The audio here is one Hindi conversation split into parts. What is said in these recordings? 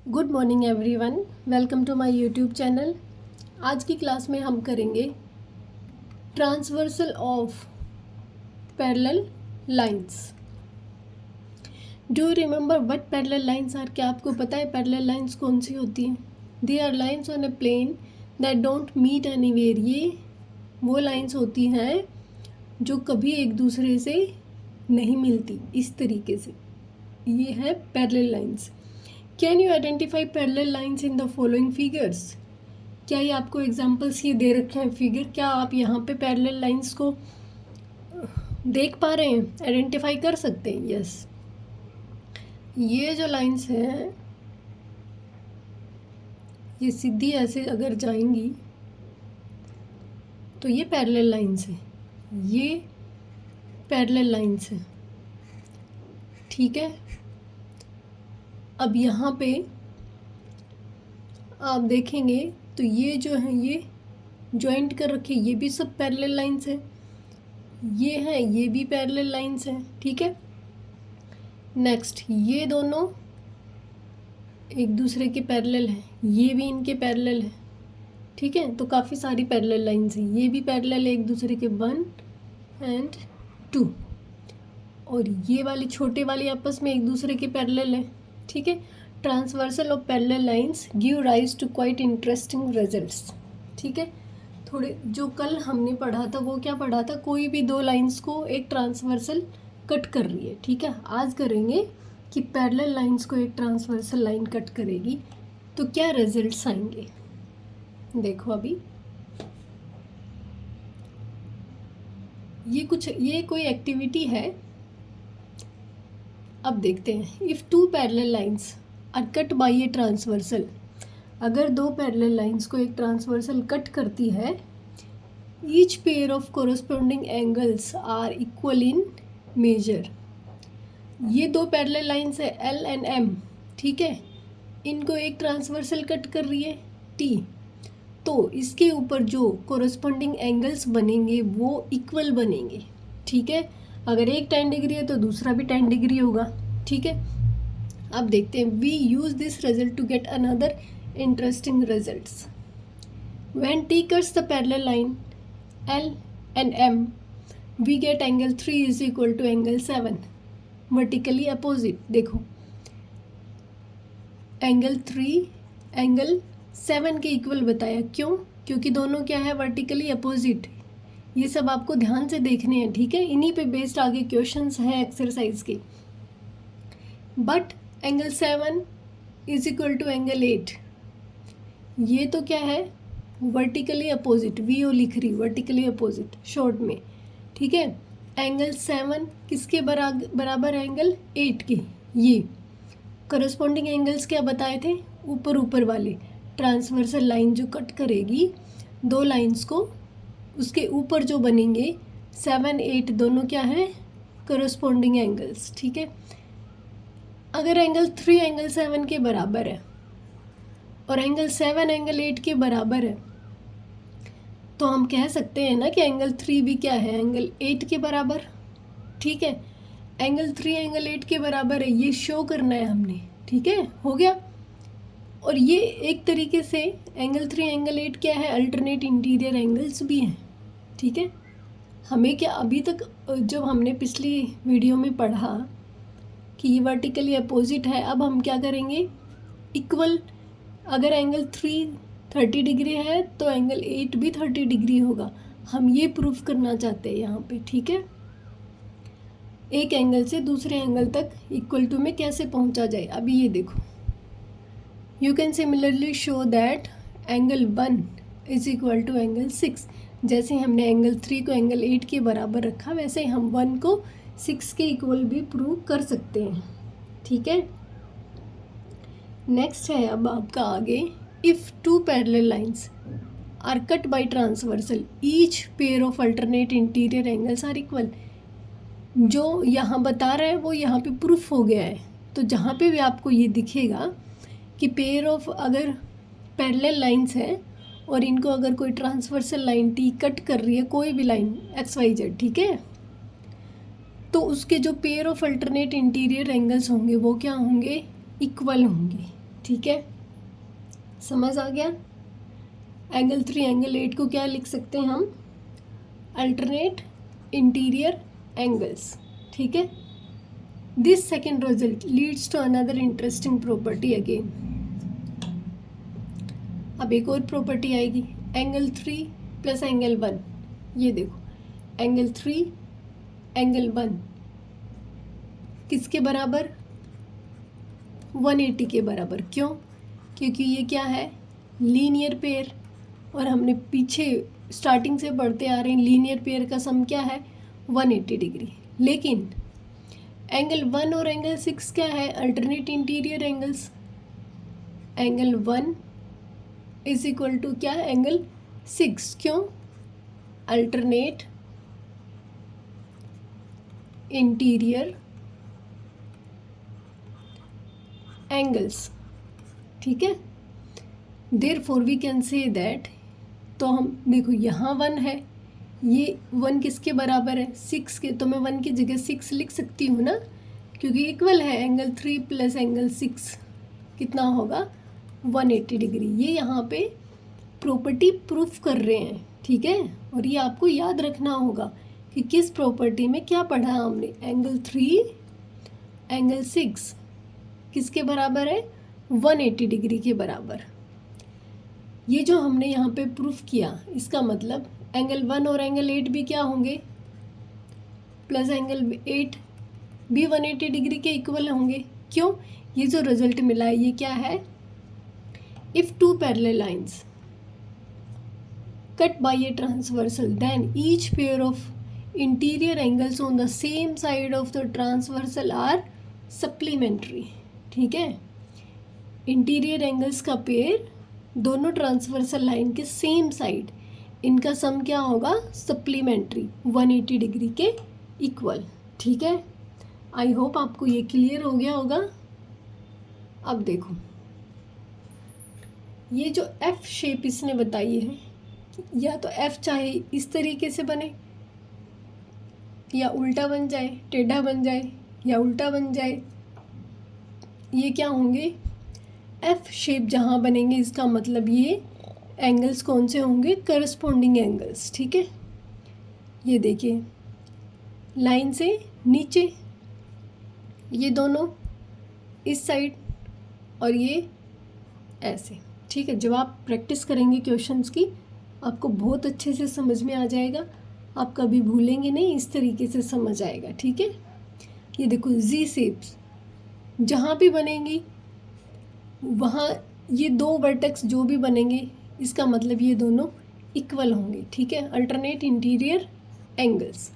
Good morning everyone, welcome to my YouTube channel. आज की क्लास में हम करेंगे transversal of parallel lines. Do you remember what parallel lines are? क्या आपको पता है पैरेलल लाइंस कौन सी होती हैं? They are lines on a plane that don't meet anywhere. ये वो लाइंस होती हैं जो कभी एक दूसरे से नहीं मिलती, इस तरीके से। ये है parallel lines. Can you identify parallel lines in the following figures? क्या ये आपको एग्जांपल्स ये दे रखे हैं फिगर? क्या आप यहाँ पे पैरेलल लाइंस को देख पा रहे हैं, आइडेंटिफाई कर सकते हैं? यस, ये जो लाइंस हैं ये सीधी ऐसे अगर जाएंगी तो ये पैरेलल लाइंस है, ये पैरेलल लाइंस है, ठीक है। अब यहाँ पे आप देखेंगे तो ये जो है ये जॉइंट कर रखे, ये भी सब पैरेलल लाइंस है, ये है ये भी पैरेलल लाइंस है, ठीक है। नेक्स्ट, ये दोनों एक दूसरे के पैरेलल हैं, ये भी इनके पैरेलल है, ठीक है। तो काफ़ी सारी पैरेलल लाइंस हैं, ये भी पैरेलल है एक दूसरे के 1 एंड 2, और ये वाली छोटे वाली आपस में एक दूसरे के पैरेलल है, ठीक है। Transversal of parallel lines give rise to quite interesting results, ठीक है। थोड़े जो कल हमने पढ़ा था वो क्या पढ़ा था? कोई भी दो लाइंस को एक ट्रांसवर्सल कट कर रही है, ठीक है। आज करेंगे कि पैरेलल लाइंस को एक ट्रांसवर्सल लाइन कट करेगी तो क्या रिजल्ट्स आएंगे। देखो अभी ये कोई एक्टिविटी है। अब देखते हैं, if two parallel lines are cut by a transversal, अगर दो पैरेलल लाइंस को एक ट्रांसवर्सल कट करती है, each pair of corresponding angles are equal in measure. ये दो पैरेलल लाइंस है एल एंड एम, ठीक है। इनको एक ट्रांसवर्सल कट कर रही है टी, तो इसके ऊपर जो कोरस्पॉन्डिंग एंगल्स बनेंगे वो इक्वल बनेंगे, ठीक है। अगर एक 10 डिग्री है तो दूसरा भी 10 डिग्री होगा, ठीक है। अब देखते हैं, we use this result to get another interesting results. When T cuts the parallel line L and M, we get angle 3 is equal to angle 7 vertically opposite. देखो एंगल 3 एंगल 7 के इक्वल बताया, क्यों? क्योंकि दोनों क्या है, वर्टिकली अपोजिट। ये सब आपको ध्यान से देखने हैं, ठीक है। इन्हीं पे बेस्ड आगे क्वेश्चंस हैं एक्सरसाइज के। But angle 7 is equal to angle 8, ये तो क्या है, वर्टिकली अपोजिट, वी ओ लिख रही, वर्टिकली अपोजिट शॉर्ट में, ठीक है। एंगल 7 किसके बराबर है? एंगल 8 के। ये करस्पॉन्डिंग एंगल्स क्या बताए थे? ऊपर ऊपर वाले। ट्रांसवर्सल लाइन जो कट करेगी दो लाइंस को, उसके ऊपर जो बनेंगे 7 8 दोनों क्या है, करस्पॉन्डिंग एंगल्स, ठीक है। अगर एंगल 3 एंगल 7 के बराबर है और एंगल 7 एंगल 8 के बराबर है, तो हम कह सकते हैं ना कि एंगल 3 भी क्या है, एंगल 8 के बराबर, ठीक है। एंगल 3 एंगल 8 के बराबर है, ये शो करना है हमने, ठीक है, हो गया। और ये एक तरीके से एंगल 3 एंगल 8 क्या है, अल्टरनेट इंटीरियर एंगल्स भी हैं, ठीक है। हमें क्या अभी तक जब हमने पिछली वीडियो में पढ़ा कि ये वर्टिकली अपोजिट है, अब हम क्या करेंगे, इक्वल। अगर एंगल 3 30 डिग्री है तो एंगल 8 भी 30 डिग्री होगा। हम ये प्रूफ करना चाहते हैं यहाँ पे, ठीक है। एक एंगल से दूसरे एंगल तक इक्वल टू में कैसे पहुँचा जाए। अभी ये देखो, you can similarly show that angle 1 is equal to angle 6। जैसे हमने एंगल 3 को एंगल 8 के बराबर रखा, वैसे हम 1 को 6 के इक्वल भी प्रूव कर सकते हैं, ठीक है। नेक्स्ट है अब आपका आगे, if two parallel lines are cut by transversal, each pair of alternate interior angles are equal. जो यहाँ बता रहा है वो यहाँ पे प्रूफ हो गया है। तो जहाँ पे भी आपको ये दिखेगा कि पेयर ऑफ अगर पैरेलल लाइंस हैं और इनको अगर कोई ट्रांसवर्सल लाइन टी कट कर रही है, कोई भी लाइन XYZ, ठीक है, तो उसके जो pair of alternate interior angles होंगे वो क्या होंगे, इक्वल होंगे, ठीक है, समझ आ गया। एंगल 3 एंगल 8 को क्या लिख सकते हैं हम, अल्टरनेट इंटीरियर एंगल्स। ठीक है, this second result leads to another interesting property again. अब एक और प्रॉपर्टी आएगी, एंगल 3 प्लस एंगल 1। ये देखो, एंगल 3 एंगल 1 किसके बराबर, 180 के बराबर। क्यों, क्योंकि ये क्या है, लीनियर पेयर, और हमने पीछे स्टार्टिंग से पढ़ते आ रहे हैं लीनियर पेयर का सम क्या है, 180 डिग्री। लेकिन एंगल 1 और एंगल 6 क्या है, alternate interior angles. Angle 1 is equal to क्या, एंगल 6। क्यों, अल्टरनेट इंटीरियर एंगल्स। ठीक है, therefore we can say that, तो हम देखो यहाँ 1 है, ये 1 किसके बराबर है, 6 के, तो मैं 1 की जगह 6 लिख सकती हूँ ना, क्योंकि इक्वल है। एंगल 3 प्लस एंगल 6 कितना होगा, 180 डिग्री। ये यहाँ पे प्रॉपर्टी प्रूफ कर रहे हैं। ठीक है, और ये आपको याद रखना होगा कि किस प्रॉपर्टी में क्या पढ़ा हमने, एंगल 3 एंगल 6 किसके बराबर है, 180 डिग्री के बराबर। ये जो हमने यहाँ पे प्रूफ किया, इसका मतलब एंगल 1 और एंगल 8 भी क्या होंगे, प्लस एंगल 8 भी 180 डिग्री के इक्वल होंगे। क्यों, ये जो रिजल्ट मिला है ये क्या है, if two parallel lines cut by a transversal then each pair of interior angles on the same side of the transversal are supplementary. ठीक है, इंटीरियर एंगल्स का पेयर दोनों ट्रांसवर्सल लाइन के सेम साइड, इनका सम क्या होगा, सप्लीमेंट्री, 180 डिग्री के इक्वल। ठीक है, आई होप आपको ये क्लियर हो गया होगा। अब देखो, ये जो एफ शेप इसने बताई है, या तो एफ चाहे इस तरीके से बने, या उल्टा बन जाए, टेढ़ा बन जाए, या उल्टा बन जाए, ये क्या होंगे, एफ शेप जहाँ बनेंगे इसका मतलब ये एंगल्स कौन से होंगे, करस्पॉन्डिंग एंगल्स। ठीक है, ये देखिए, लाइन से नीचे ये दोनों इस साइड, और ये ऐसे। ठीक है, जब आप प्रैक्टिस करेंगे क्वेश्चंस की, आपको बहुत अच्छे से समझ में आ जाएगा, आप कभी भूलेंगे नहीं, इस तरीके से समझ आएगा। ठीक है, ये देखो, जी शेप्स जहाँ भी बनेंगी वहाँ ये दो वर्टेक्स जो भी बनेंगे, इसका मतलब ये दोनों इक्वल होंगे। ठीक है, अल्टरनेट इंटीरियर एंगल्स,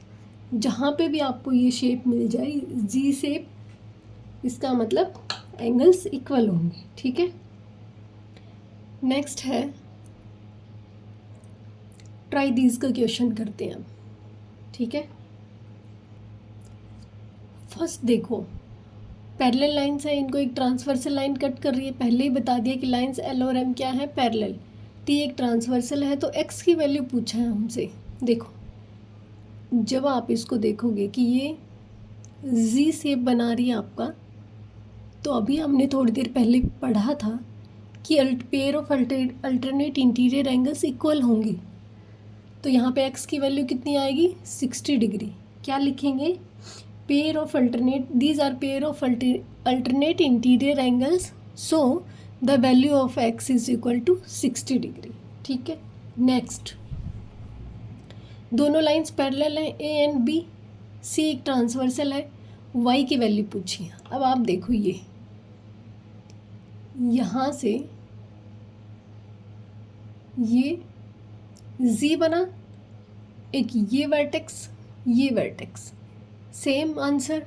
जहाँ पे भी आपको ये शेप मिल जाए जी शेप, इसका मतलब एंगल्स इक्वल होंगे। ठीक है, नेक्स्ट है ट्राई दीज का क्वेश्चन करते हैं अब। ठीक है, फर्स्ट देखो, पैरेलल लाइंस है, इनको एक ट्रांसवर्सल लाइन कट कर रही है। पहले ही बता दिया कि लाइंस एल और एम क्या है, पैरेलल। टी एक ट्रांसवर्सल है, तो एक्स की वैल्यू पूछा है हमसे। देखो, जब आप इसको देखोगे कि ये जी शेप बना रही है आपका, तो अभी हमने थोड़ी देर पहले पढ़ा था कि pair of alternate interior angles equal होंगे। तो यहाँ पे एक्स की वैल्यू कितनी आएगी, 60 डिग्री। क्या लिखेंगे, pair of alternate, these are pair of alternate interior angles, so the value of X is equal to 60 degree. ठीक है, नेक्स्ट, दोनों लाइंस पैरेलल हैं, ए एंड बी, सी एक ट्रांसवर्सल है, वाई की वैल्यू पूछी है। अब आप देखो, ये यहाँ से ये जी बना, एक ये वर्टेक्स, ये vertex, same answer,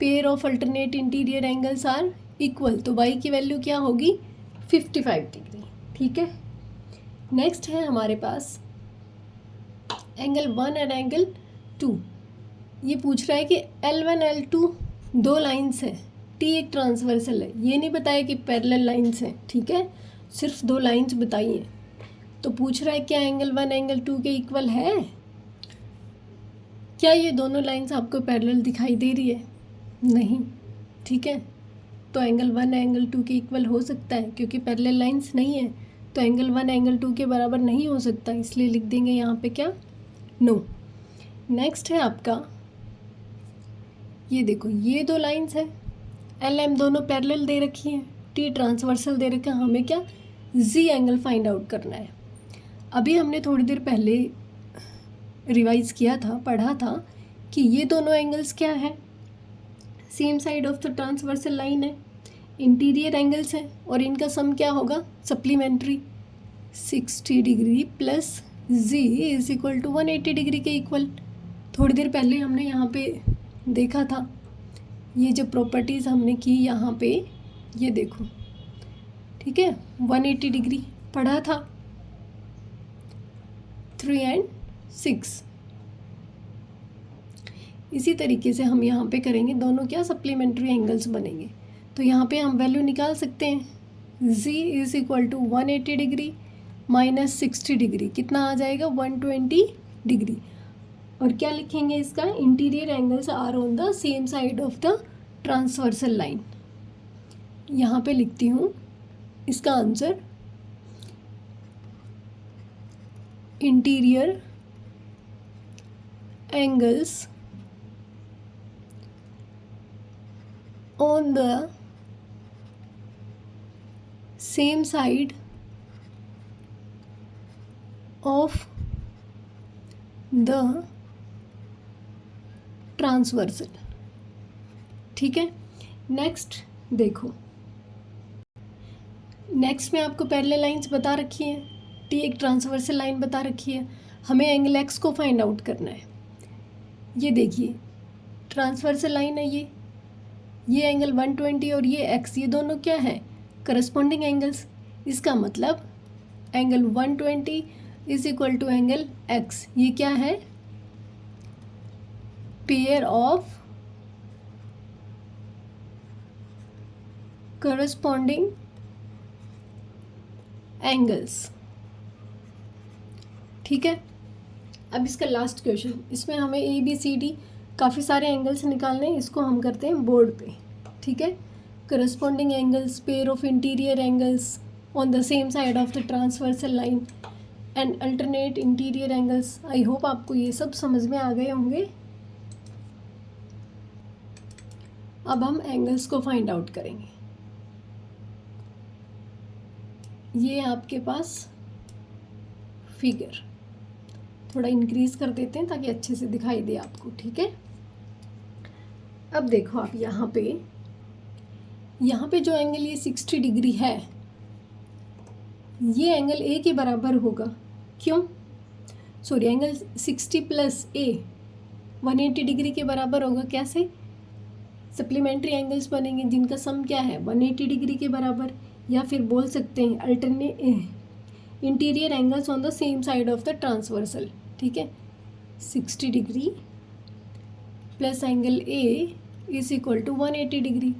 pair of alternate interior angles are equal, तो वाई की वैल्यू क्या होगी, 55 डिग्री। ठीक है, नेक्स्ट है हमारे पास एंगल 1 एंड एंगल 2। ये पूछ रहा है कि L1 L2 दो लाइंस है, टी एक ट्रांसवर्सल है, ये नहीं बताया कि पैरेलल लाइंस हैं। ठीक है, सिर्फ दो लाइंस बताई हैं। तो पूछ रहा है क्या एंगल 1 एंगल 2 के इक्वल है, क्या ये दोनों लाइंस आपको पैरेलल दिखाई दे रही है, नहीं। ठीक है, तो एंगल 1 एंगल 2 के इक्वल हो सकता है, क्योंकि पैरेलल लाइंस नहीं है तो एंगल 1 एंगल 2 के बराबर नहीं हो सकता, इसलिए लिख देंगे यहाँ पे क्या, नो। नेक्स्ट है आपका, ये देखो ये दो लाइंस है, एल एम दोनों पैरेलल दे रखी हैं, टी ट्रांसवर्सल दे रखा है, हमें क्या, जी एंगल फाइंड आउट करना है। अभी हमने थोड़ी देर पहले रिवाइज किया था, पढ़ा था कि ये दोनों एंगल्स क्या है, same side of the transversal line है, इंटीरियर एंगल्स हैं और इनका सम क्या होगा, supplementary 60 degree plus Z is equal to 180 degree के इक्वल। थोड़ी देर पहले हमने यहाँ पे देखा था, ये जो प्रॉपर्टीज़ हमने की यहाँ पे, ये देखो, ठीक है, 180 डिग्री पढ़ा था, 3 and 6। इसी तरीके से हम यहाँ पे करेंगे, दोनों क्या सप्लीमेंट्री एंगल्स बनेंगे, तो यहाँ पे हम वैल्यू निकाल सकते हैं, z is equal to 180 degree minus 60 degree, कितना आ जाएगा, 120 डिग्री। और क्या लिखेंगे इसका, interior angles are on the same side of the transversal line. यहाँ पे लिखती हूँ इसका answer, interior angles on the same side of the transversal। ठीक है, नेक्स्ट देखो, नेक्स्ट में आपको पैरेलल लाइंस बता रखी हैं, टी एक ट्रांसवर्सल लाइन बता रखी है, हमें एंगल एक्स को फाइंड आउट करना है। ये देखिए ट्रांसवर्सल लाइन है, ये एंगल 120 और ये x, ये दोनों क्या है, करस्पॉन्डिंग एंगल्स। इसका मतलब angle 120 is equal to angle x, ये क्या है, पेयर ऑफ करस्पॉन्डिंग एंगल्स। ठीक है, अब इसका लास्ट क्वेश्चन, इसमें हमें ए बी सी डी काफ़ी सारे एंगल्स निकालने हैं, इसको हम करते हैं बोर्ड पे। ठीक है, corresponding angles, pair of interior angles on the same side of the transversal line and alternate interior angles. I hope आपको ये सब समझ में आ गए होंगे। अब हम एंगल्स को फाइंड आउट करेंगे। ये आपके पास फिगर थोड़ा इंक्रीज कर देते हैं ताकि अच्छे से दिखाई दे आपको। ठीक है, अब देखो आप यहाँ पे जो एंगल ये 60 डिग्री है, ये एंगल ए के बराबर होगा। क्यों, सॉरी, एंगल 60 प्लस ए 180 डिग्री के बराबर होगा। कैसे, सप्लीमेंट्री एंगल्स बनेंगे जिनका सम क्या है, 180 डिग्री के बराबर, या फिर बोल सकते हैं alternate interior angles on the same side of the transversal. ठीक है, 60 degree plus angle A is equal to 180 degree.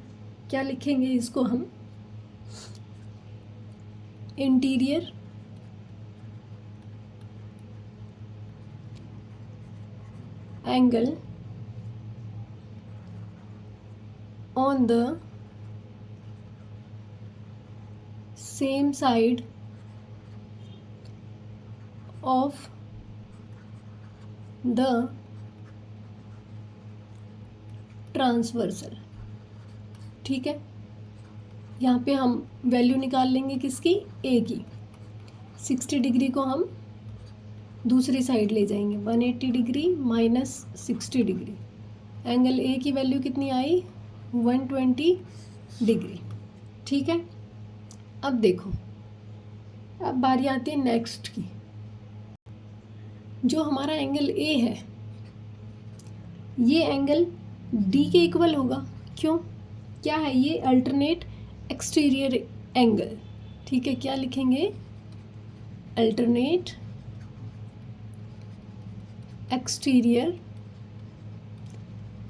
क्या लिखेंगे इसको हम, interior angle on the same side of the transversal. ठीक है, यहाँ पे हम वैल्यू निकाल लेंगे किसकी, ए की। 60 डिग्री को हम दूसरी साइड ले जाएंगे, 180 डिग्री माइनस 60 डिग्री, एंगल ए की वैल्यू कितनी आई, 120 डिग्री। ठीक है, अब देखो, अब बारी आती है नेक्स्ट की। जो हमारा एंगल ए है, ये एंगल डी के इक्वल होगा। क्यों, क्या है, ये अल्टरनेट एक्सटीरियर एंगल। ठीक है, क्या लिखेंगे, अल्टरनेट एक्सटीरियर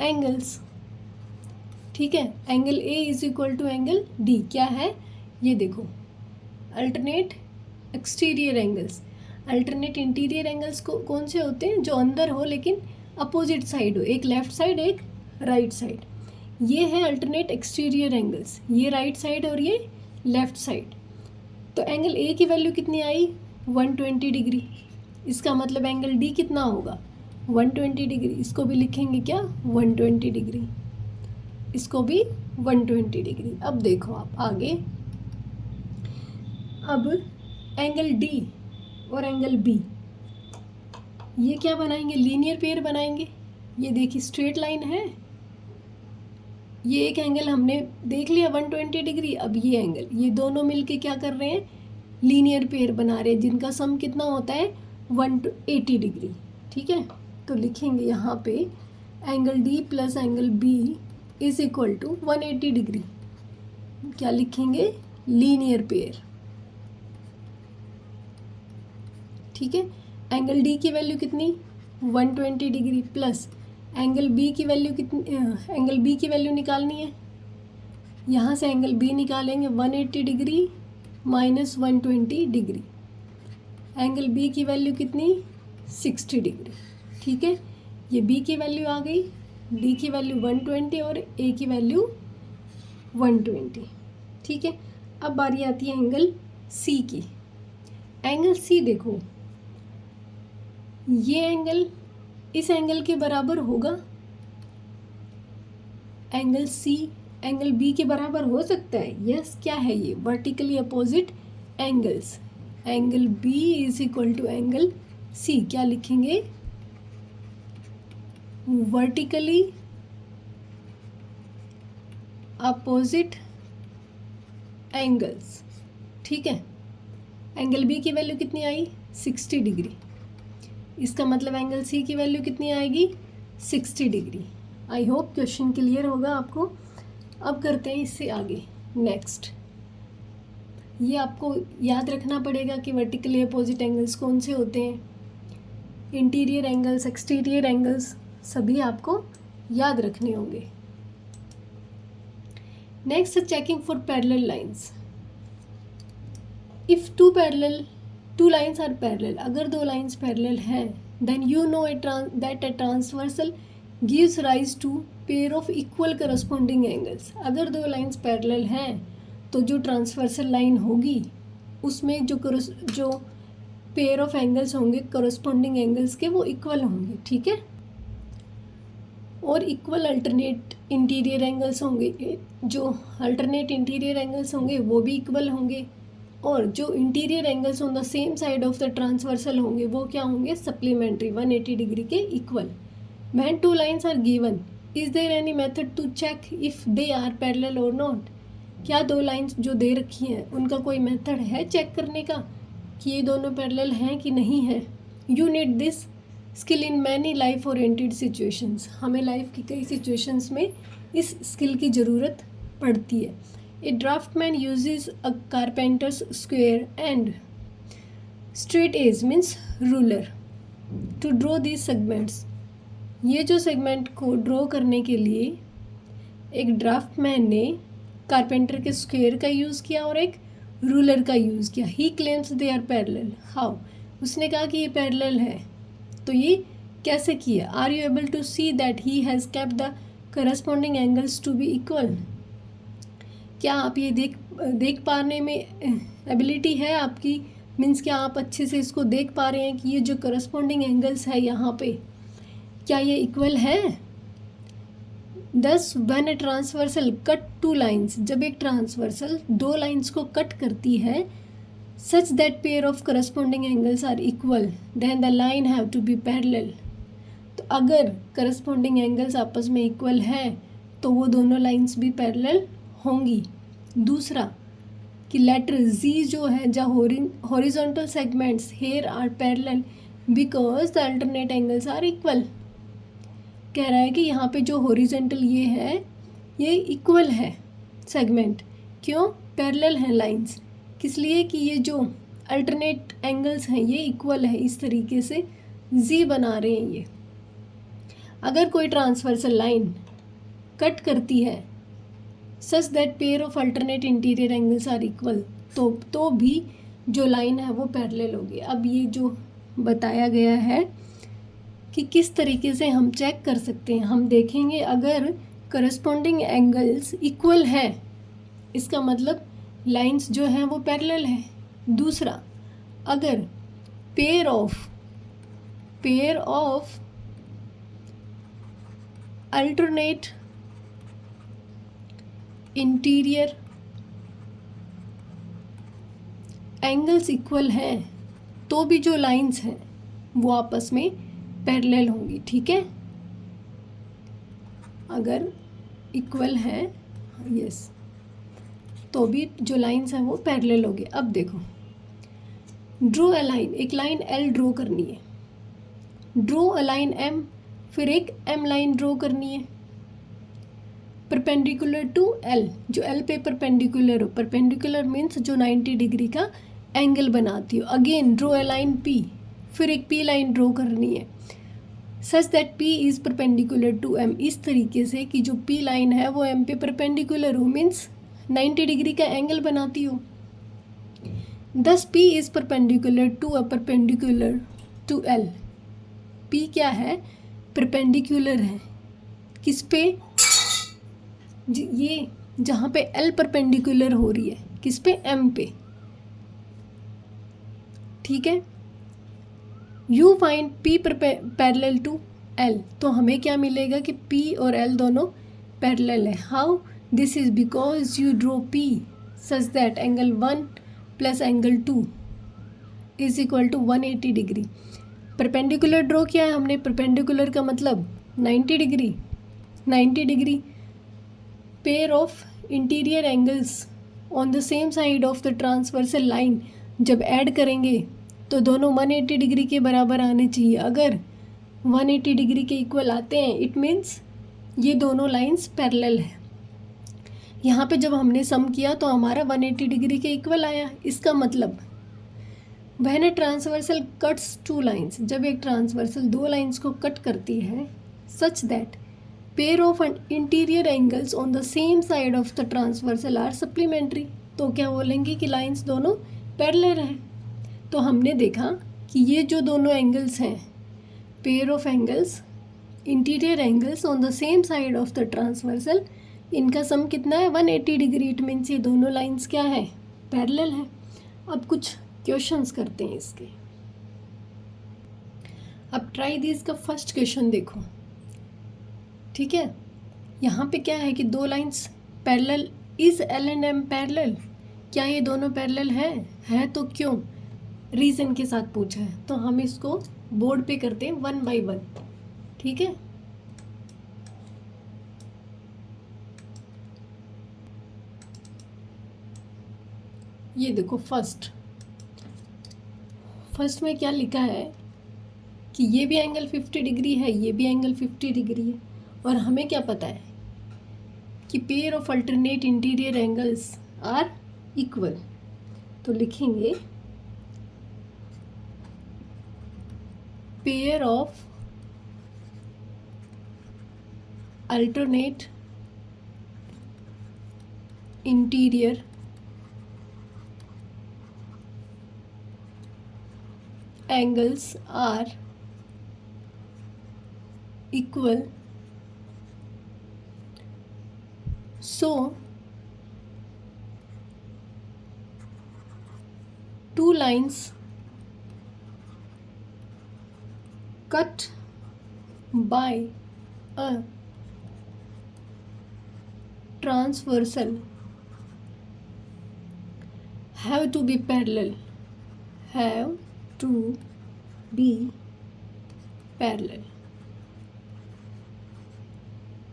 एंगल्स। ठीक है, angle A is equal to angle D, क्या है, ये देखो, alternate exterior angles. Alternate interior angles को कौन से होते हैं, जो अंदर हो लेकिन अपोजिट साइड हो, एक लेफ्ट साइड एक राइट साइड। ये है अल्टरनेट एक्सटीरियर एंगल्स, ये राइट साइड और ये लेफ्ट साइड। तो एंगल ए की वैल्यू कितनी आई 120 डिग्री, इसका मतलब एंगल डी कितना होगा 120 डिग्री। इसको भी लिखेंगे क्या 120 डिग्री, इसको भी 120 डिग्री। अब देखो आप आगे, अब एंगल डी और एंगल बी ये क्या बनाएंगे, लीनियर पेयर बनाएंगे। ये देखिए स्ट्रेट लाइन है, ये एक एंगल हमने देख लिया 120 डिग्री। अब ये एंगल, ये दोनों मिलके क्या कर रहे हैं, लीनियर पेयर बना रहे हैं, जिनका सम कितना होता है 180 डिग्री। ठीक है, तो लिखेंगे यहाँ पे angle D plus angle B is equal to 180 degree. क्या लिखेंगे, लीनियर पेयर। ठीक है, एंगल डी की वैल्यू कितनी 120 डिग्री प्लस एंगल बी की वैल्यू कितनी, एंगल बी की वैल्यू निकालनी है। यहाँ से एंगल बी निकालेंगे 180 degree minus 120 degree. Angle B की वैल्यू कितनी 60 डिग्री। ठीक है, ये बी की वैल्यू आ गई, डी की वैल्यू 120 और ए की वैल्यू 120। ठीक है, अब बारी आती है एंगल सी की। एंगल सी देखो, ये एंगल इस एंगल के बराबर होगा, एंगल सी एंगल बी के बराबर हो सकता है। यस, क्या है ये, vertically opposite angles. Angle B is equal to angle C, क्या लिखेंगे, वर्टिकली अपोजिट एंगल्स। ठीक है, एंगल बी की वैल्यू कितनी आई 60 डिग्री, इसका मतलब एंगल सी की वैल्यू कितनी आएगी 60 degree. I hope question clear होगा आपको। अब करते हैं इससे आगे नेक्स्ट। ये आपको याद रखना पड़ेगा कि वर्टिकली अपोजिट एंगल्स कौन से होते हैं, इंटीरियर एंगल्स, एक्सटीरियर एंगल्स, सभी आपको याद रखने होंगे। Next, checking for parallel lines. If two lines are parallel, अगर दो लाइंस पैरेलल हैं, then you know that a transversal gives rise to pair of equal corresponding angles। अगर दो लाइंस पैरेलल हैं तो जो ट्रांसवर्सल लाइन होगी उसमें जो पेयर ऑफ एंगल्स होंगे करस्पॉन्डिंग एंगल्स के, वो इक्वल होंगे। ठीक है, और इक्वल अल्टरनेट इंटीरियर एंगल्स होंगे, जो अल्टरनेट इंटीरियर एंगल्स होंगे वो भी इक्वल होंगे, और जो interior angles on the same side of the transversal होंगे वो क्या होंगे, सप्लीमेंट्री 180 डिग्री के इक्वल। When two lines are given, is there any method to check if they are parallel और नॉट। क्या दो लाइंस जो दे रखी हैं उनका कोई मेथड है चेक करने का कि ये दोनों पैरेलल हैं कि नहीं है। You need this skill in many life oriented situations. हमें लाइफ की कई सिचुएशंस में इस स्किल की ज़रूरत पड़ती है। A draftsman uses a carpenter's square and straight edge means ruler to draw these segments। ये जो सेगमेंट को ड्रॉ करने के लिए एक ड्राफ्टमैन ने कारपेंटर के स्क्वायर का यूज़ किया और एक रूलर का यूज़ किया। He claims they are parallel. How, उसने कहा कि ये पैरेलल है, तो ये कैसे किया। Are you able to see that he has kept the corresponding angles to be equal. क्या आप ये देख पाने में एबिलिटी है आपकी, मीन्स क्या आप अच्छे से इसको देख पा रहे हैं कि ये जो करस्पॉन्डिंग एंगल्स है यहाँ पे क्या ये इक्वल है। Thus when a transversal cut two lines, जब एक ट्रांसवर्सल दो लाइंस को कट करती है, such that pair of corresponding angles are equal then the line have to be parallel. तो अगर करस्पॉन्डिंग एंगल्स आपस में इक्वल है तो वो दोनों लाइंस भी पैरेलल होंगी। दूसरा कि लेटर जी जो है, the horizontal segments here are parallel because the alternate angles are equal. कह रहा है कि यहाँ पे जो हॉरिजॉन्टल ये है ये इक्वल है सेगमेंट, क्यों, पैरेलल हैं लाइंस, किस लिए कि ये जो अल्टरनेट एंगल्स हैं ये इक्वल है, इस तरीके से जी बना रहे हैं ये। अगर कोई ट्रांसवर्सल लाइन कट करती है such that pair of alternate interior angles are equal, तो भी जो लाइन है वो पैरेलल होगी। अब ये जो बताया गया है कि किस तरीके से हम चेक कर सकते हैं, हम देखेंगे अगर करस्पॉन्डिंग एंगल्स इक्वल है, इसका मतलब लाइंस जो हैं वो पैरेलल है। दूसरा, अगर pair of alternate interior angles equal हैं तो भी जो लाइंस हैं वो आपस में पैरेलल होंगी, ठीक है। अगर इक्वल है यस, तो भी जो लाइंस हैं वो पैरेलल होंगे। अब देखो, ड्रो अ लाइन, एक लाइन एल ड्रॉ करनी है, ड्रो अ लाइन एम, फिर एक एम लाइन ड्रॉ करनी है परपेंडिकुलर टू एल, जो एल पे परपेंडिकुलर हो। परपेंडिकुलर मीन्स जो 90 डिग्री का एंगल बनाती हो। Again draw a line P, फिर एक पी लाइन ड्रॉ करनी है such that P is perpendicular to M, इस तरीके से कि जो पी लाइन है वो एम पे परपेंडिकुलर हो, मीन्स 90 डिग्री का एंगल बनाती हो। Thus P is perpendicular to L, P क्या है, परपेंडिकुलर है किस पे, ये जहाँ पे एल परपेंडिकुलर हो रही है किस पे, एम पे, ठीक है। You find P parallel to L, तो हमें क्या मिलेगा कि पी और एल दोनों पैरेलल है। How, this is because you draw P such that angle 1 plus angle 2 is equal to 180 degree. Perpendicular draw किया है हमने, परपेंडिकुलर का मतलब 90 degree, 90 degree. Pair of interior angles on the same side of the transversal line जब ऐड करेंगे तो दोनों 180 डिग्री के बराबर आने चाहिए। अगर 180 डिग्री के इक्वल आते हैं इट मीन्स ये दोनों लाइंस पैरेलल है। यहाँ पे जब हमने सम किया तो हमारा 180 डिग्री के इक्वल आया। इसका मतलब when a transversal cuts two lines, जब एक ट्रांसवर्सल दो लाइंस को कट करती है such that pair of interior angles on the same side of the transversal are supplementary, तो क्या बोलेंगे कि लाइंस दोनों पैरेलल हैं। तो हमने देखा कि ये जो दोनों एंगल्स हैं, pair of angles interior angles on the same side of the transversal, इनका सम कितना है, 180 डिग्री। इट मीन्स ये दोनों लाइंस क्या है, पैरेलल है। अब कुछ क्वेश्चंस करते हैं इसके। अब ट्राई दिस का फर्स्ट क्वेश्चन देखो, ठीक है। यहाँ पे क्या है कि दो lines parallel, is L and M parallel, क्या ये दोनों पैरेलल है तो क्यों, रीज़न के साथ पूछा है। तो हम इसको बोर्ड पे करते हैं 1 बाय 1, ठीक है। ये देखो फर्स्ट में क्या लिखा है कि ये भी एंगल 50 डिग्री है, ये भी एंगल 50 डिग्री है, और हमें क्या पता है कि pair of alternate interior angles are equal. तो लिखेंगे pair of alternate interior angles are equal, so two lines cut by a transversal have to be parallel,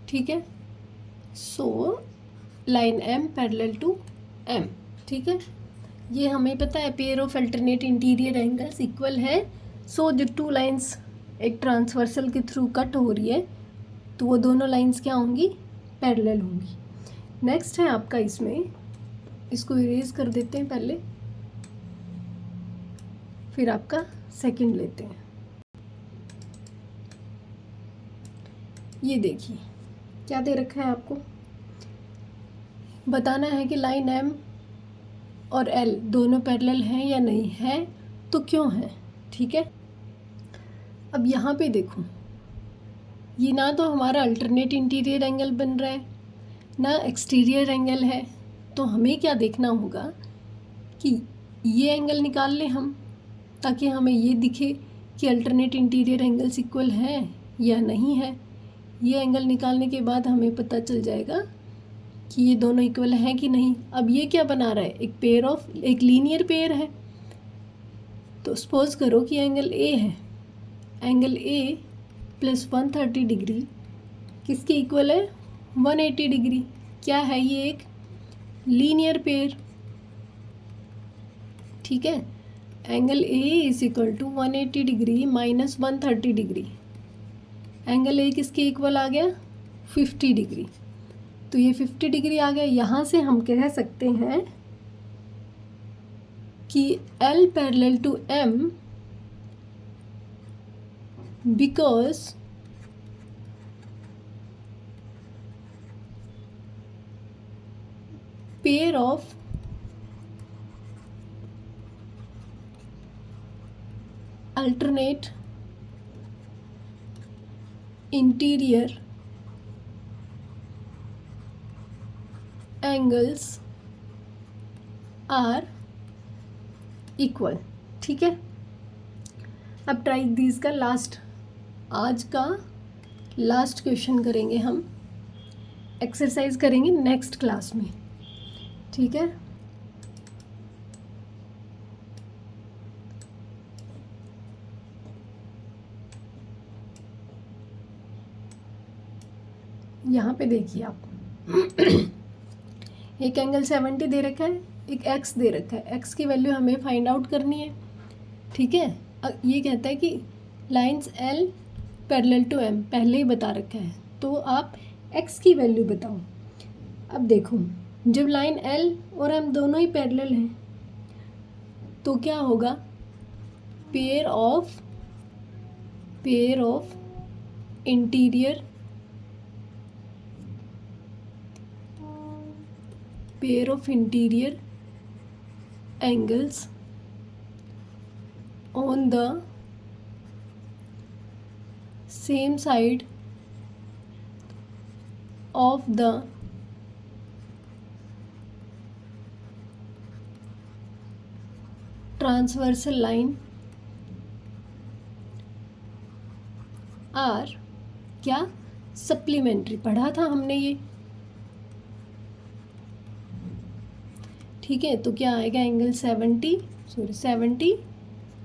ठीक है। So line M parallel to M, ठीक है। ये हमें पता है pair of alternate interior angles equal है। सो जो टू लाइंस एक ट्रांसवर्सल के थ्रू कट हो रही है तो वो दोनों लाइंस क्या होंगी, पैरेलल होंगी। नेक्स्ट है आपका, इसमें इसको इरेज कर देते हैं पहले, फिर आपका सेकंड लेते हैं। ये देखिए क्या दे रखा है आपको, बताना है कि लाइन एम और एल दोनों पैरेलल हैं या नहीं है, तो क्यों है, ठीक है। अब यहाँ पे देखो ये ना तो हमारा अल्टरनेट इंटीरियर एंगल बन रहा है ना एक्सटीरियर एंगल है। तो हमें क्या देखना होगा कि ये एंगल निकाल लें हम, ताकि हमें ये दिखे कि अल्टरनेट इंटीरियर एंगल्स इक्वल है या नहीं है। ये एंगल निकालने के बाद हमें पता चल जाएगा कि ये दोनों इक्वल हैं कि नहीं। अब ये क्या बना रहा है, एक लीनियर पेयर है। तो सपोज करो कि एंगल ए है, एंगल ए प्लस 130 डिग्री किसके इक्वल है, 180 डिग्री। क्या है ये, एक लीनियर पेयर। ठीक है, angle A is equal to 180 degree minus 130 degree. Angle A किसके इक्वल आ गया, 50 डिग्री। तो ये 50 डिग्री आ गया। यहाँ से हम कह सकते हैं कि L parallel to M because pair of alternate interior angles are equal। ठीक है, अब ट्राई दीज का आज का लास्ट क्वेश्चन करेंगे हम, एक्सरसाइज करेंगे नेक्स्ट क्लास में। ठीक है, यहाँ पे देखिए आप एक एंगल 70 दे रखा है, एक x दे रखा है। x की वैल्यू हमें फाइंड आउट करनी है। ठीक है, ये कहता है कि lines L parallel to M पहले ही बता रखा है, तो आप x की वैल्यू बताओ। अब देखो, जब लाइन L और M दोनों ही पैरेलल हैं तो क्या होगा, pair of interior angles on the same side of the transversal line are क्या, सप्लीमेंट्री। पढ़ा था हमने ये। ठीक है, तो क्या आएगा, angle 70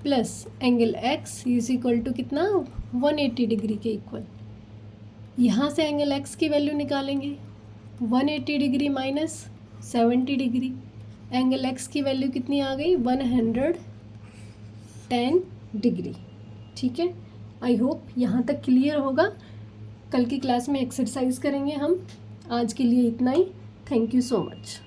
plus angle x is equal to कितना, 180 डिग्री के इक्वल। यहाँ से एंगल x की वैल्यू निकालेंगे, 180 degree minus 70 degree. Angle x की वैल्यू कितनी आ गई, 110 डिग्री। ठीक है, आई होप यहाँ तक क्लियर होगा। कल की क्लास में एक्सरसाइज करेंगे हम। आज के लिए इतना ही। Thank you so much.